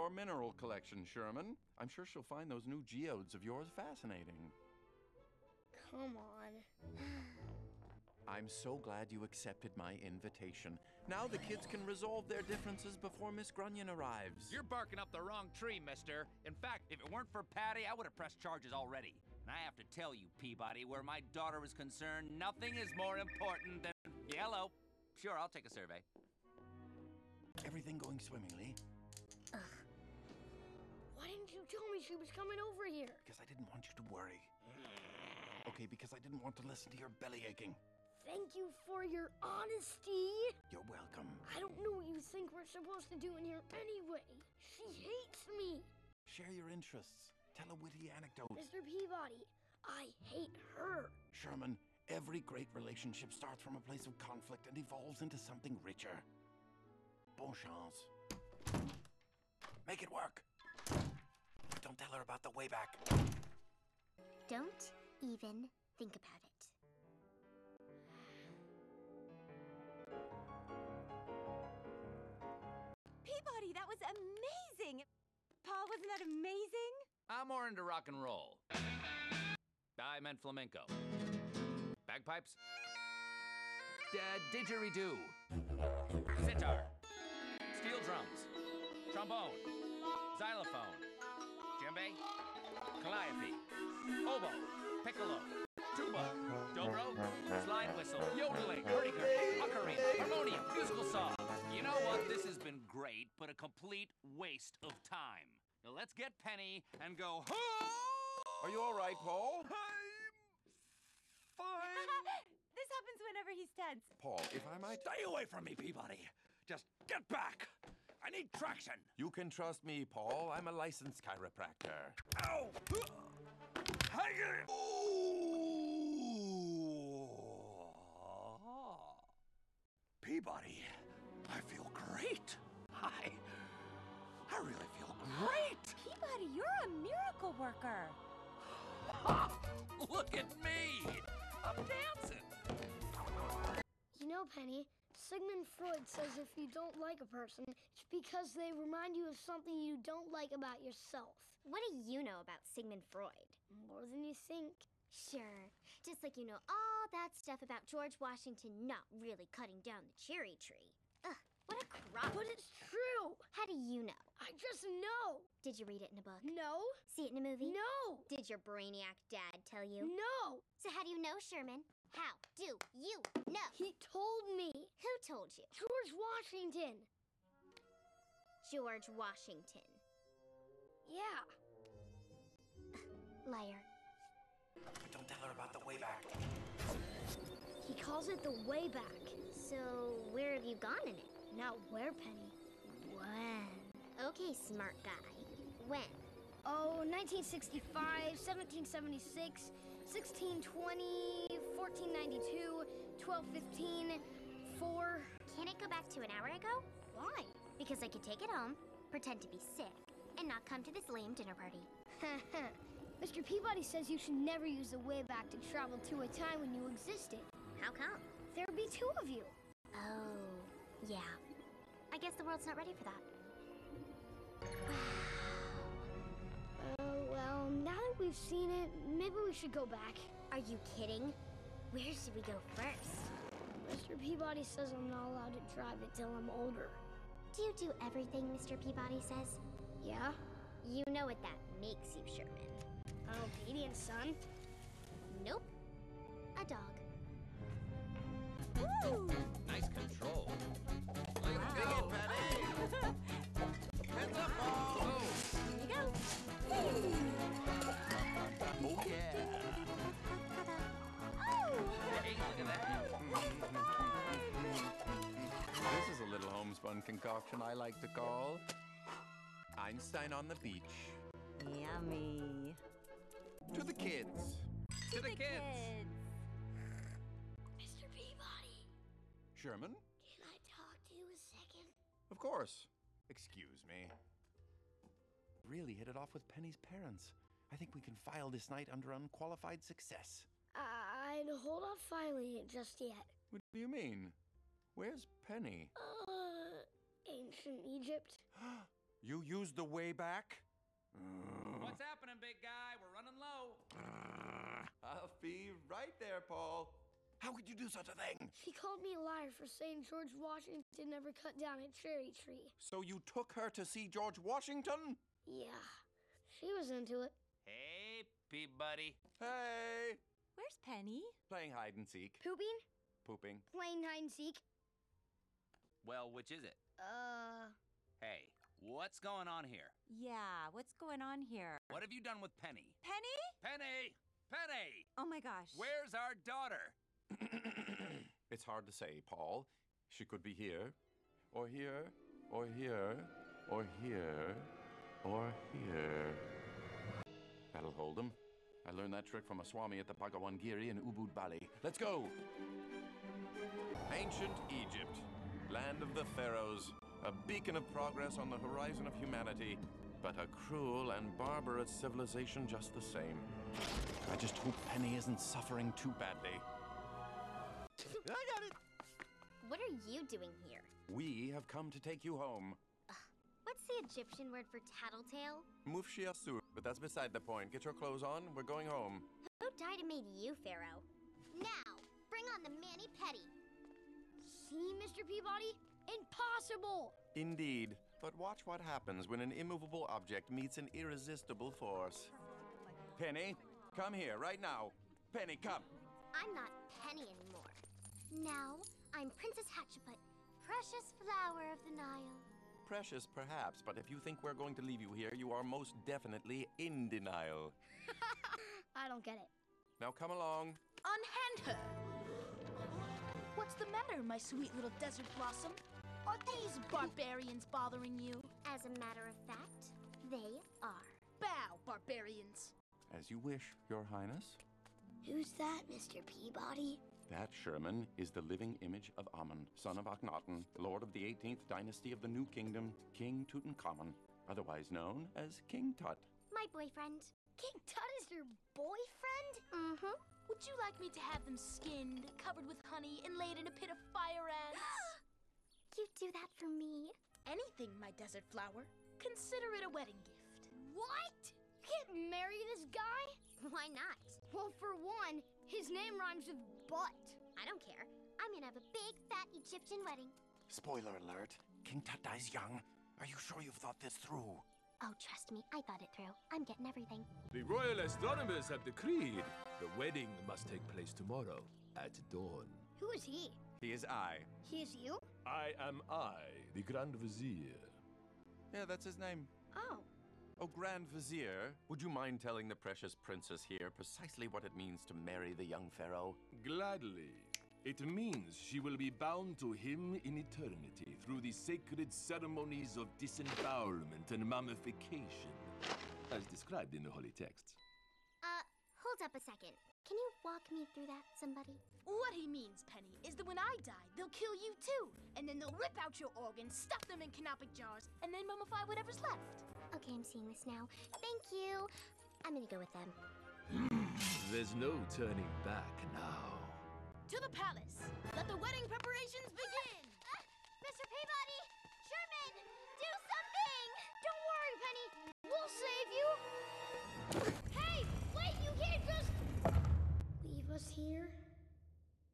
your mineral collection, Sherman. I'm sure she'll find those new geodes of yours fascinating. Come on. I'm so glad you accepted my invitation. Now the kids can resolve their differences before Miss Grunion arrives. You're barking up the wrong tree, mister. In fact, if it weren't for Patty, I would have pressed charges already. And I have to tell you, Peabody, where my daughter is concerned, nothing is more important than... Hello. Sure, I'll take a survey. Everything going swimmingly? Ugh. Why didn't you tell me she was coming over here? Because I didn't want you to worry. Okay, because I didn't want to listen to your belly aching. Thank you for your honesty. You're welcome. I don't know what you think we're supposed to do in here anyway. She hates me. Share your interests. Tell a witty anecdote. Mr. Peabody, I hate her. Sherman, every great relationship starts from a place of conflict and evolves into something richer. Bon chance. Make it work. Don't tell her about the way back. Don't even think about it. Peabody, that was amazing! Paul, wasn't that amazing? I'm more into rock and roll. I meant flamenco. Bagpipes? Didgeridoo. Sitar. Steel drums. Trombone. Xylophone. Djembe. Calliope. Oboe. Piccolo. Tuba. Dobro. Slide whistle. Yodeling. Hurdy-gurdy. Ocarina. Harmonium. Musical saw. You know what? This has been great, but a complete waste of time. Now let's get Penny and go home! Are you all right, Paul? I'm fine. This happens whenever he's tense. Paul, if I might... Stay away from me, Peabody. Just get back. I need traction. You can trust me, Paul. I'm a licensed chiropractor. Ow! Ooh. Peabody, I feel great. I really feel great. Peabody, you're a miracle worker. Look at me. I'm dancing. You know, Penny, Sigmund Freud says if you don't like a person, it's because they remind you of something you don't like about yourself. What do you know about Sigmund Freud? More than you think. Sure, just like you know all that stuff about George Washington not really cutting down the cherry tree. Ugh, what a crock. But it's true. How do you know? I just know. Did you read it in a book? No. See it in a movie? No. Did your brainiac dad tell you? No. So how do you know, Sherman? How do you know? He told me. Who told you? George Washington. George Washington. Yeah. Liar. Don't tell her about the way back. He calls it the way back. So where have you gone in it? Not where, Penny. When? Okay, smart guy. When? Oh, 1965, 1776, 1620, 1492, 1215, 4. Can it go back to an hour ago? Why? Because I could take it home, pretend to be sick, and not come to this lame dinner party. Mr. Peabody says you should never use the way back to travel to a time when you existed. How come? There'd be two of you. Oh, yeah. I guess the world's not ready for that. Well, now that we've seen it, maybe we should go back. Are you kidding? Where should we go first? Mr. Peabody says I'm not allowed to drive it till I'm older. Do you do everything Mr. Peabody says? Yeah? You know what that makes you, Sherman. An obedient son? Nope. A dog. Woo! Nice control. Look at the go, Patty. Heads up, Paul. Here you go. Oh, yeah. Oh! Hey, look at that. This is a little homespun concoction I like to call Einstein on the beach. Yummy. To the kids. To the kids. Mr. Peabody, Sherman? can I talk to you a second? Of course. Excuse me. Really hit it off with Penny's parents. I think we can file this night under unqualified success. I'd hold off filing it just yet. What do you mean? Where's Penny? Ancient Egypt. You used the way back? What's happening, big guy? We're running low. I'll be right there, Paul. How could you do such a thing? She called me a liar for saying George Washington never cut down a cherry tree. So you took her to see George Washington? Yeah, she was into it. Hey, Peabody. Hey! Where's Penny? Playing hide and seek. Pooping? Pooping. Playing hide and seek? Well, which is it? Hey, what's going on here? Yeah, what's going on here? What have you done with Penny? Penny? Penny! Penny! Oh my gosh. Where's our daughter? It's hard to say, Paul. She could be here, or here, or here, or here, or here. That'll hold him. I learned that trick from a Swami at the Bhagawangiri in Ubud Bali. Let's go! Ancient Egypt, land of the pharaohs, a beacon of progress on the horizon of humanity, but a cruel and barbarous civilization just the same. I just hope Penny isn't suffering too badly. I got it! What are you doing here? We have come to take you home. What's the Egyptian word for tattletale? Mufshiasu, but that's beside the point. Get your clothes on, we're going home. Who died and made you Pharaoh? Now, bring on the mani-pedi. See, Mr. Peabody? Impossible! Indeed, but watch what happens when an immovable object meets an irresistible force. Penny, come here, right now. Penny, come. I'm not Penny anymore. Now, I'm Princess Hatshepsut, precious flower of the Nile. Precious, perhaps, but if you think we're going to leave you here, you are most definitely in denial. I don't get it. Now come along. Unhand her! What's the matter, my sweet little desert blossom? Are these barbarians bothering you? As a matter of fact, they are. Bow, barbarians! As you wish, Your Highness. Who's that, Mr. Peabody? That, Sherman, is the living image of Amun, son of Akhenaten, lord of the 18th dynasty of the New Kingdom, King Tutankhamun, otherwise known as King Tut. My boyfriend. King Tut is your boyfriend? Mm-hmm. Would you like me to have them skinned, covered with honey, and laid in a pit of fire ants? You'd do that for me? Anything, my desert flower. Consider it a wedding gift. What? You can't marry this guy? Why not? Well, for one, his name rhymes with butt. I don't care. I'm gonna have a big, fat Egyptian wedding. Spoiler alert, King Tut dies young. Are you sure you've thought this through? Oh, trust me, I thought it through. I'm getting everything. The royal astronomers have decreed the wedding must take place tomorrow at dawn. Who is he? He is I. He is you? I am the Grand Vizier. Yeah, that's his name. Oh. Oh, Grand Vizier, would you mind telling the precious princess here precisely what it means to marry the young pharaoh? Gladly. It means she will be bound to him in eternity through the sacred ceremonies of disembowelment and mummification, as described in the holy texts. Hold up a second. Can you walk me through that, somebody? What he means, Penny, is that when I die, they'll kill you too. And then they'll rip out your organs, stuff them in canopic jars, and then mummify whatever's left. Okay, I'm seeing this now. Thank you. I'm gonna go with them. There's no turning back now. To the palace. Let the wedding preparations begin. Mr. Peabody! Sherman! Do something! Don't worry, Penny. We'll save you. Hey, wait, you can't just leave us here.